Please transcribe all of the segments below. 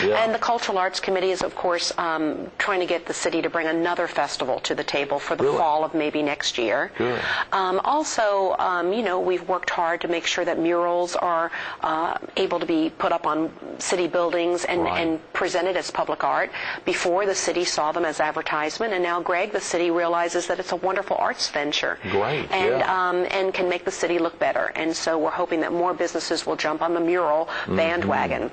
yeah. And the Cultural Arts Committee is, of course, trying to get the city to bring another festival to the table for the fall of maybe next year. Good. Also, you know, we've worked hard to make sure that murals are able to be put up on city buildings and presented as public art. Before, the city saw them as advertisement, and now, Greg, the city realizes that it's a wonderful arts venture. Great, and can make the city look better. And so we're hoping that more businesses will jump on the mural bandwagon.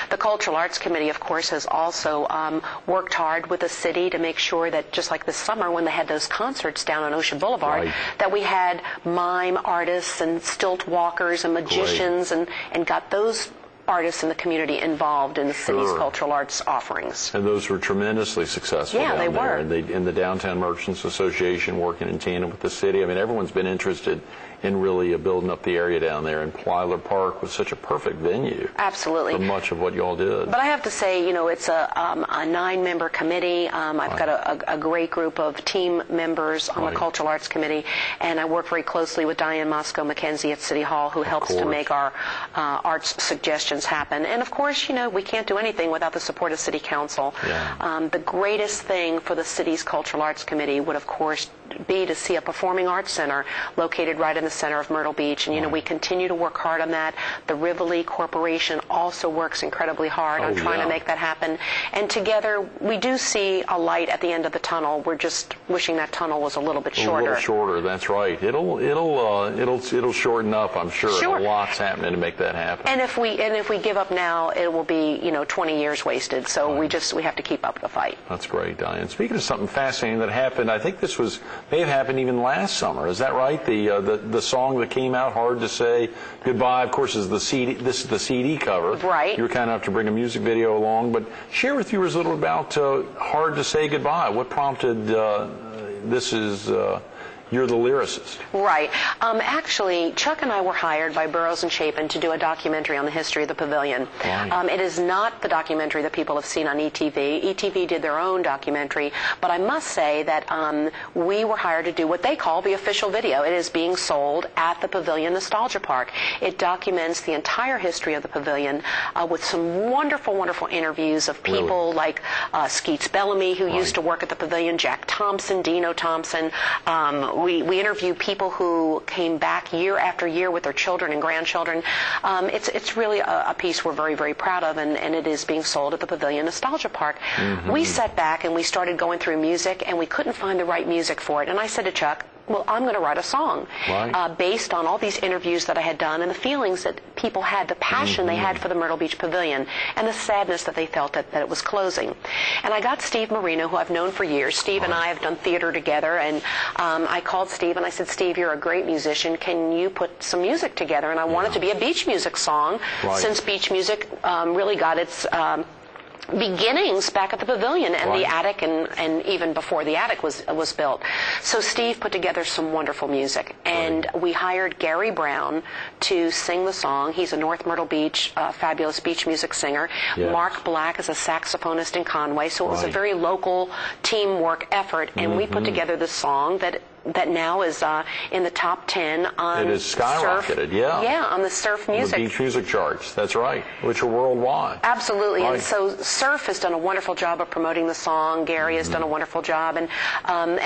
The Cultural Arts Committee, of course, has also worked hard with the city to make sure that, just like this summer when they had those concerts down on Ocean Boulevard, that we had mime artists and stilt walkers and magicians and got those artists in the community involved in the city's cultural arts offerings. And those were tremendously successful down they there. were. And the Downtown Merchants Association working in tandem with the city. I mean, everyone's been interested in really building up the area down there. And Plyler Park was such a perfect venue. Absolutely. For much of what y'all did. But I have to say, you know, it's a 9-member committee. I've got a great group of team members on the Cultural Arts Committee, and I work very closely with Diane McKenzie at City Hall, who helps to make our arts suggestions happen. And of course, you know, we can't do anything without the support of City Council. The greatest thing for the city's Cultural Arts Committee would, of course, be to see a performing arts center located right in the center of Myrtle Beach. And, you know, we continue to work hard on that. The Rivoli Corporation also works incredibly hard on trying to make that happen. And together, we do see a light at the end of the tunnel. We're just wishing that tunnel was a little bit shorter. A little shorter, that's right. It'll shorten up, I'm sure. Sure. And a lot's happening to make that happen. And if we give up now, it will be, you know, 20 years wasted. So we have to keep up the fight. That's great, Diane. Speaking of something fascinating that happened, I think this may have happened even last summer. Is that right? The song that came out, Hard to Say Goodbye, of course, is the CD. This is the CD cover. Right. You were kind enough to bring a music video along, but share with viewers a little about Hard to Say Goodbye. What prompted this? You're the lyricist. Right. Actually, Chuck and I were hired by Burroughs and Chapin to do a documentary on the history of the pavilion. It is not the documentary that people have seen on ETV. ETV did their own documentary, but I must say that we were hired to do what they call the official video. It is being sold at the Pavilion Nostalgia Park. It documents the entire history of the pavilion with some wonderful, wonderful interviews of people like Skeets Bellamy, who used to work at the pavilion, Jack Thompson, Dino Thompson. We interview people who came back year after year with their children and grandchildren. It's really a piece we're very, very proud of, and it is being sold at the Pavilion Nostalgia Park. We sat back and we started going through music, and we couldn't find the right music for it. And I said to Chuck, well, I'm going to write a song based on all these interviews that I had done and the feelings that people had, the passion they had for the Myrtle Beach Pavilion, and the sadness that they felt that it was closing. And I got Steve Marino, who I've known for years. Steve and I have done theater together, and I called Steve and I said, Steve, you're a great musician. Can you put some music together? And I wanted to be a beach music song, since beach music really got its beginnings back at the pavilion and the attic, and even before the attic was built. So Steve put together some wonderful music, and we hired Gary Brown to sing the song. He's a North Myrtle Beach fabulous beach music singer. Mark Black is a saxophonist in Conway, so it was a very local teamwork effort, and we put together this song that now is in the top 10 on It is skyrocketed, surf, on the surf music. The beach music charts, that's right, which are worldwide. Absolutely, and so Surf has done a wonderful job of promoting the song. Gary has done a wonderful job, and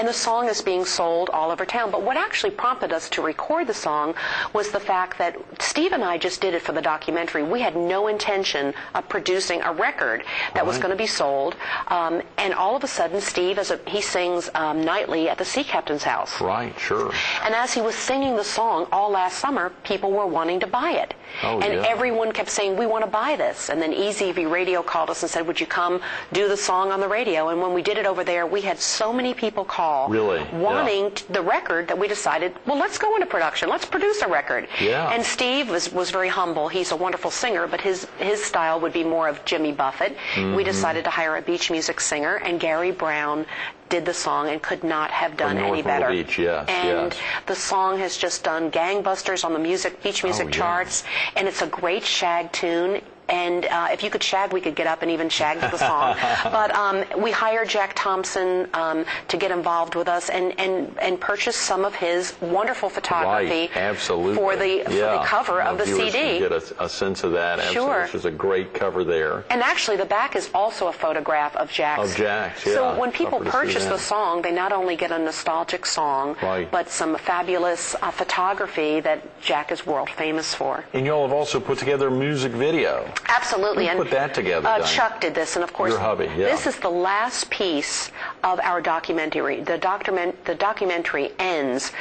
the song is being sold all over town. But what actually prompted us to record the song was the fact that Steve and I just did it for the documentary. We had no intention of producing a record that was going to be sold, and all of a sudden Steve, he sings nightly at the Sea Captain's house. Right, sure. And as he was singing the song all last summer, people were wanting to buy it. Everyone kept saying, we want to buy this. And then EZV Radio called us and said, would you come do the song on the radio? And when we did it over there, we had so many people call wanting the record that we decided, well, let's go into production. Let's produce a record. And Steve was very humble. He's a wonderful singer, but his style would be more of Jimmy Buffett. We decided to hire a beach music singer, and Gary Brown did the song and could not have done any better. Beach, the song has just done gangbusters on the beach music charts, and it's a great shag tune. and if you could shag, we could get up and even shag to the song. But we hired Jack Thompson to get involved with us and purchase some of his wonderful photography for the cover of the CD. Get a sense of that. Absolutely. This is a great cover there. And actually, the back is also a photograph of Jack's. Of Jack's, yeah. So when people purchase the song, they not only get a nostalgic song, but some fabulous photography that Jack is world famous for. And you all have also put together a music video. Absolutely. Who put that together, Chuck did this, and of course, your hubby, this is the last piece of our documentary. The documentary ends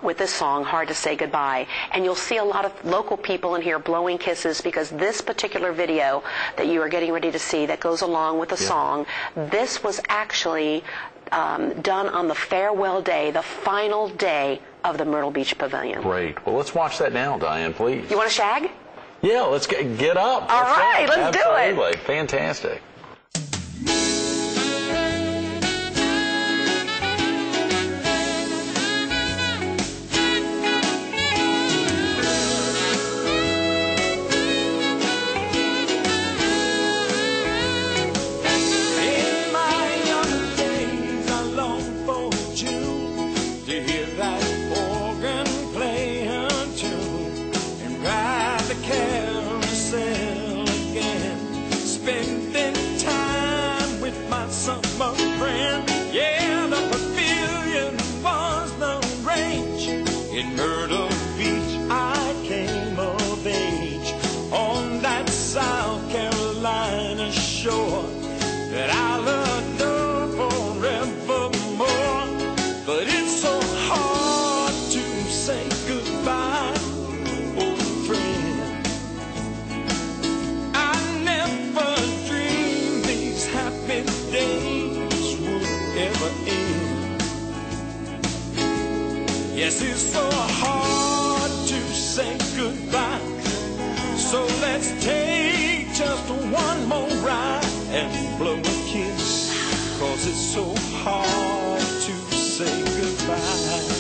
with this song, Hard to Say Goodbye. And you'll see a lot of local people in here blowing kisses because this particular video that you are getting ready to see that goes along with the song, this was actually done on the farewell day, the final day of the Myrtle Beach Pavilion. Great. Well, let's watch that now, Diane, please. You want to shag? Yeah, let's get up. All right, let's do it. Absolutely. Fantastic. In Myrtle Beach I came of age on that South Carolina shore that I'll adore forevermore. But it's so hard to say goodbye, old friend. I never dreamed these happy days would ever end. Yes, it's so hard to say goodbye. So let's take just one more ride and blow a kiss, 'cause it's so hard to say goodbye.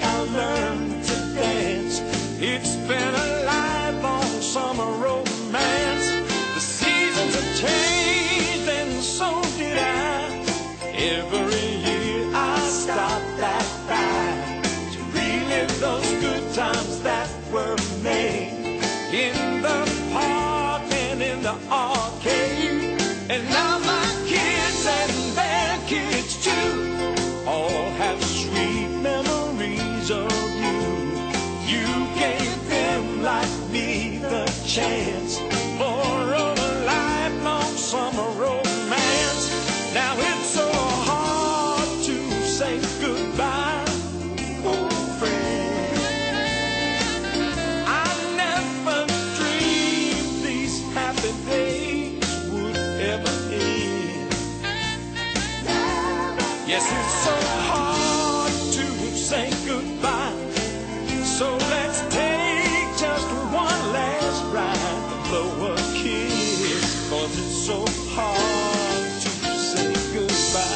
I learned to dance. It's been a lifelong summer romance. The seasons have changed and so did I. Every year I stop that ride to relive those good times that were made in the park and in the arcade. And now my kids and their kids too all have sweet memories of you. You gave them, like me, the chance for a lifelong summer romance. Now it's so hard to say goodbye, old friend. I never dreamed these happy days would ever end. Yes, it's so hard to say goodbye. So let's take just one last ride to blow a kiss, 'cause it's so hard to say goodbye.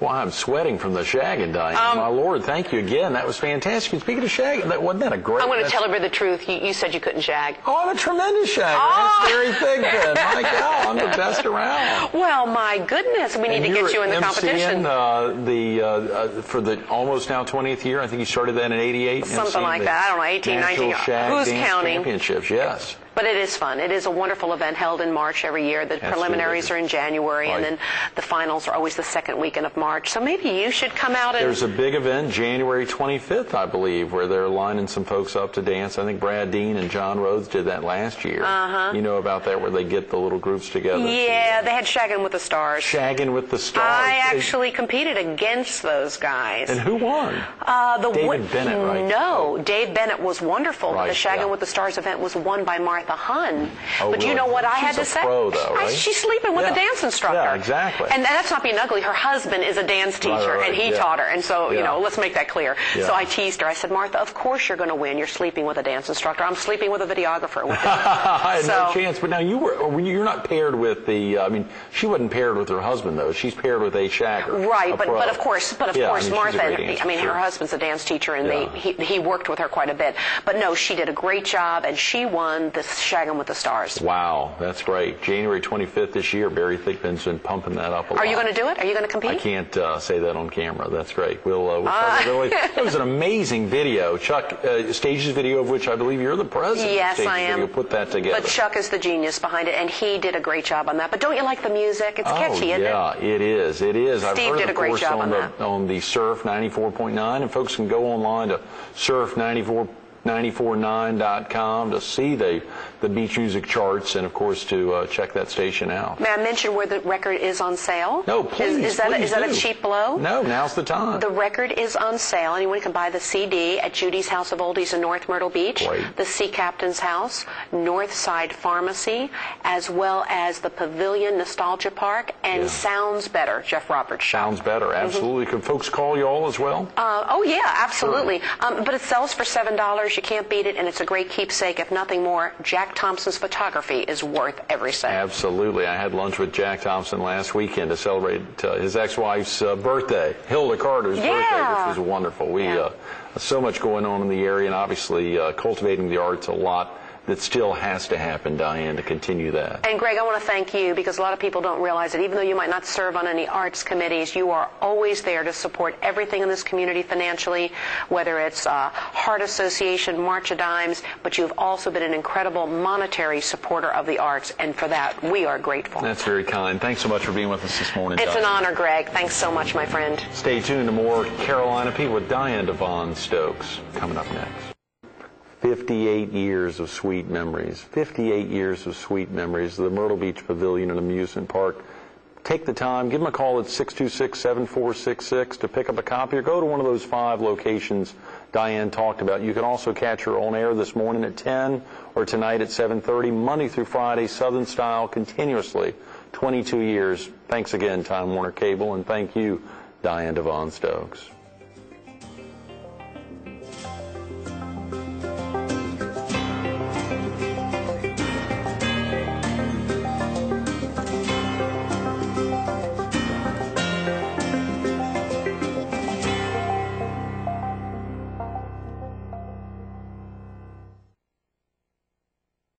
Well, I'm sweating from the shagging, Diane. My Lord, thank you again. That was fantastic. And speaking of shagging, wasn't that a great... I'm going to tell everybody the truth. You said you couldn't shag. Oh, I'm a tremendous shagger. That's very thick then. My God, I'm the best around. Well, my goodness, we need to get you in the competition. For the almost now 20th year, I think you started that in '88. Something like that. I don't know, 18, 19. Who's counting? Championships, yes. But it is fun. It is a wonderful event held in March every year. The preliminaries are in January, and then the finals are always the second weekend of March. So maybe you should come out and... There's a big event January 25th, I believe, where they're lining some folks up to dance. I think Brad Dean and John Rhodes did that last year. You know about that, where they get the little groups together? Yeah, they had Shaggin' with the Stars. Shaggin' with the Stars. I actually competed against those guys. And who won? David Bennett, right? No, Dave Bennett was wonderful. The Shaggin' with the Stars event was won by Martha Hunn. But really? You know what I had to She's a say? pro, though, right? She's sleeping with a dance instructor. Yeah, exactly. And that's not being ugly. Her husband is a dance teacher, and he taught her. And so, you know, let's make that clear. So I teased her. I said, Martha, of course you're going to win. You're sleeping with a dance instructor. I'm sleeping with a videographer. I had no chance. But now you're not paired with the. I mean, she wasn't paired with her husband though. She's paired with a shagger. Right, but of course, Martha. I mean, her husband's a dance teacher, and he worked with her quite a bit. But no, she did a great job, and she won the Shaggin' with the Stars. Wow, that's great. January 25th this year. Barry Thigpen's been pumping that up a lot. Are you going to do it? Are you going to compete? I can't say that on camera. That's great. We'll it was an amazing video. Chuck stages video of which I believe you're the president. Yes, I am. Video, put that together. But Chuck is the genius behind it, and he did a great job on that. But don't you like the music? It's catchy, isn't it? Yeah, it is. It is. Steve I've heard did a great job on the Surf 94.9, and folks can go online to Surf 949.com to see the beach music charts, and of course to check that station out. May I mention where the record is on sale? No, please. Is that a cheap blow? No, now's the time. The record is on sale. Anyone can buy the CD at Judy's House of Oldies in North Myrtle Beach, the Sea Captain's House, Northside Pharmacy, as well as the Pavilion Nostalgia Park, and Sounds Better, Jeff Roberts Show. Sounds Better, absolutely. Can folks call you all as well? Oh yeah, absolutely. Sure. But it sells for $7. You can't beat it, and it's a great keepsake. If nothing more, Jack Thompson's photography is worth every cent. Absolutely. I had lunch with Jack Thompson last weekend to celebrate his ex-wife's birthday, Hilda Carter's birthday, which was wonderful. We so much going on in the area, and obviously cultivating the arts a lot. That still has to happen, Diane, to continue that. And Greg, I want to thank you, because a lot of people don't realize that even though you might not serve on any arts committees, you are always there to support everything in this community financially, whether it's Heart Association, March of Dimes, but you've also been an incredible monetary supporter of the arts, and for that, we are grateful. That's very kind. Thanks so much for being with us this morning, It's an honor, Greg. Thanks so much, my friend. Stay tuned to more Carolina People with Diane DeVaughn Stokes coming up next. 58 years of sweet memories. 58 years of sweet memories. The Myrtle Beach Pavilion and Amusement Park. Take the time. Give them a call at 626-7466 to pick up a copy, or go to one of those 5 locations Diane talked about. You can also catch her on air this morning at 10 or tonight at 7:30, Monday through Friday, Southern style, continuously. 22 years. Thanks again, Time Warner Cable, and thank you, Diane DeVaughn Stokes.